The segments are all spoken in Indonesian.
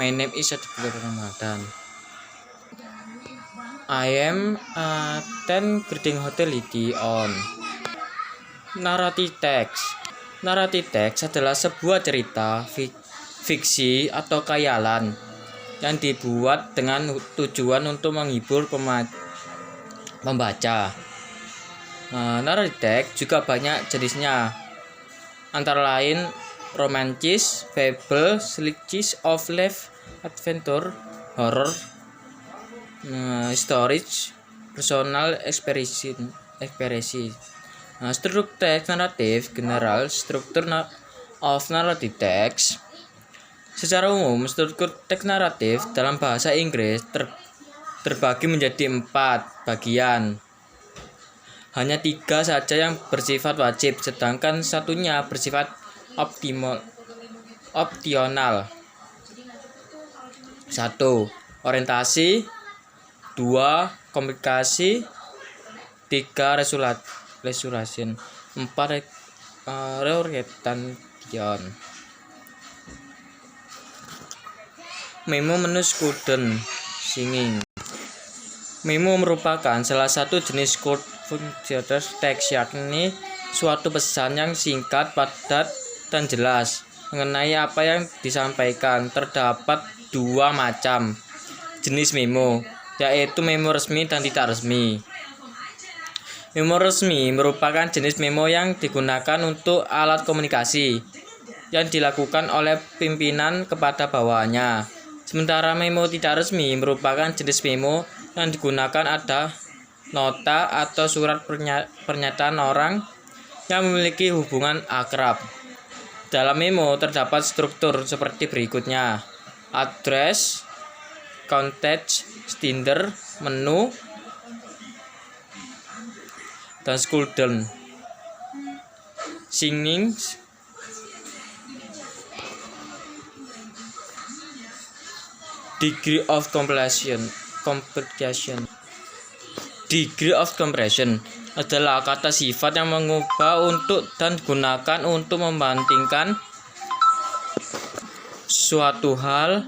My name is Aditya Ramadan. I am attend Grading Hospitality on narrative text. Narrative text adalah sebuah cerita fiksi atau khayalan yang dibuat dengan tujuan untuk menghibur pembaca. Narrative text juga banyak jenisnya, antara lain romantis, fable, slice of life, adventure, horror, storage, personal expressi. Struktur teks naratif general, struktur of narrative text. Secara umum, struktur teks naratif dalam bahasa Inggris terbagi menjadi 4 bagian. Hanya 3 saja yang bersifat wajib, sedangkan satunya bersifat opsional. 1. Orientasi, 2. Komunikasi, 3. Resolution, 4. Reorientation. Memo menu student singing. Memo merupakan salah satu jenis code teks, yakni suatu pesan yang singkat, padat, dan jelas mengenai apa yang disampaikan. Terdapat 2 macam jenis memo, yaitu memo resmi dan tidak resmi. Memo resmi merupakan jenis memo yang digunakan untuk alat komunikasi yang dilakukan oleh pimpinan kepada bawahannya. Sementara memo tidak resmi merupakan jenis memo yang digunakan ada nota atau surat pernyataan orang yang memiliki hubungan akrab. Dalam memo terdapat struktur seperti berikutnya: address, context, sender, menu, dan student singing. Degree of compression. Degree of compression adalah kata sifat yang mengubah untuk dan digunakan untuk membandingkan suatu hal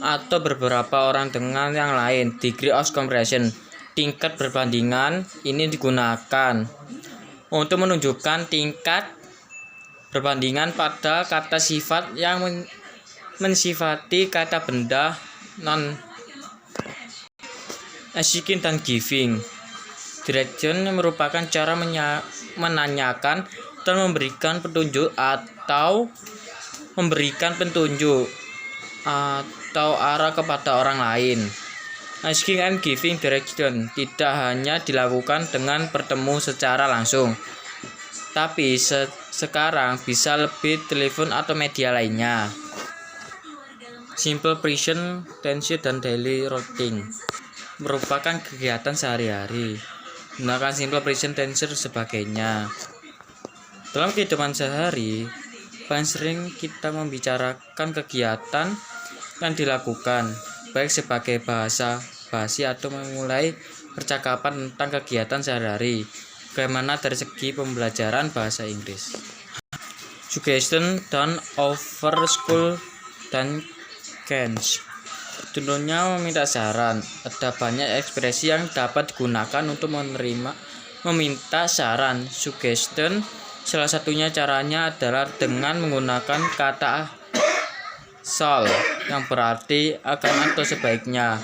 atau beberapa orang dengan yang lain. Degree of compression, tingkat perbandingan, ini digunakan untuk menunjukkan tingkat perbandingan pada kata sifat yang mensifati kata benda non asking dan giving. Direction merupakan cara menanyakan dan memberikan petunjuk atau memberikan petunjuk atau arah kepada orang lain. Asking and giving direction tidak hanya dilakukan dengan bertemu secara langsung, tapi sekarang bisa lebih telepon atau media lainnya. Simple present tense dan daily routine merupakan kegiatan sehari-hari. Gunakan simple present tense sebagainya. Dalam kehidupan sehari, paling sering kita membicarakan kegiatan yang dilakukan, baik sebagai bahasa basi atau memulai percakapan tentang kegiatan sehari-hari. Bagaimana dari segi pembelajaran bahasa Inggris? Suggestion done over school dan cans. Contohnya meminta saran. Ada banyak ekspresi yang dapat digunakan untuk meminta saran. Suggestion, salah satunya caranya adalah dengan menggunakan kata shall yang berarti akan atau sebaiknya.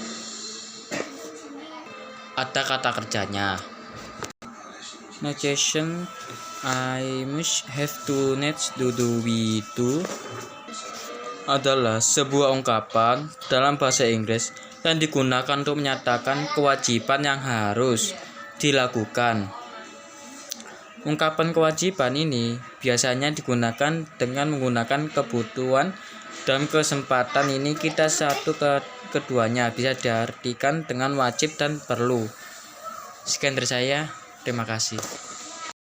Ada kata kerjanya. Notation, I must have to needs do we do adalah sebuah ungkapan dalam bahasa Inggris yang digunakan untuk menyatakan kewajiban yang harus dilakukan. Ungkapan kewajiban ini biasanya digunakan dengan menggunakan kebutuhan. Dalam kesempatan ini kita keduanya bisa diartikan dengan wajib dan perlu. Sekian dari saya, terima kasih.